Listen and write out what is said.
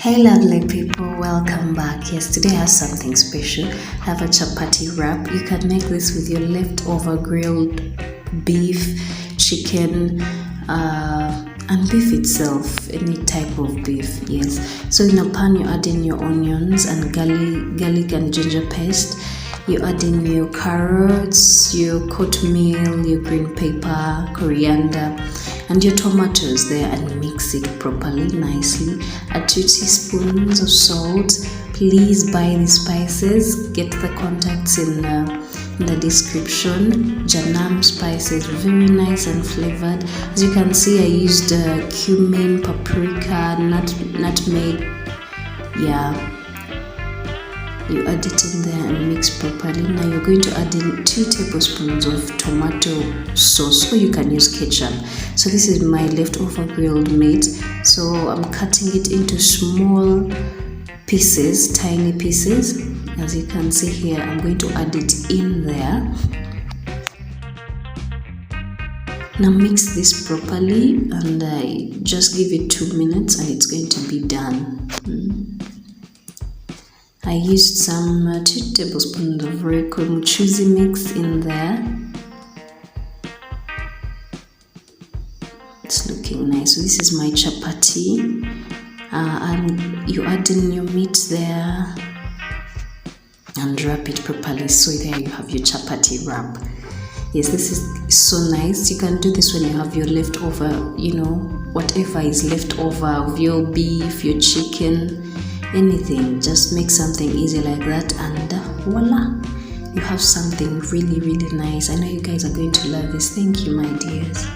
Hey lovely people, welcome back. Yes, today I have something special. I have a chapati wrap. You can make this with your leftover grilled beef, chicken, and beef itself, any type of beef. Yes, so in a pan you add in your onions and garlic and ginger paste. You add in your carrots, your oatmeal, your green pepper, coriander, and your tomatoes there, and mix it properly, nicely. Add 2 teaspoons of salt. Please buy the spices. Get the contacts in the description. JANAM spices, very nice and flavored. As you can see, I used cumin, paprika, nutmeg. Yeah. You add it in there and mix properly. Now you're going to add in 2 tablespoons of tomato sauce, or you can use ketchup. So this is my leftover grilled meat. So I'm cutting it into small pieces, tiny pieces. As you can see here, I'm going to add it in there. Now mix this properly and just give it 2 minutes and it's going to be done. I used some 2 tablespoons of Royco muchuzi mix in there. It's looking nice. So this is my chapati, and you add in your meat there and wrap it properly. So there you have your chapati wrap. Yes, this is so nice. You can do this when you have your leftover, whatever is left over of your beef, your chicken, anything. Just make something easy like that and voila, you have something really nice. I know you guys are going to love this. Thank you, my dears.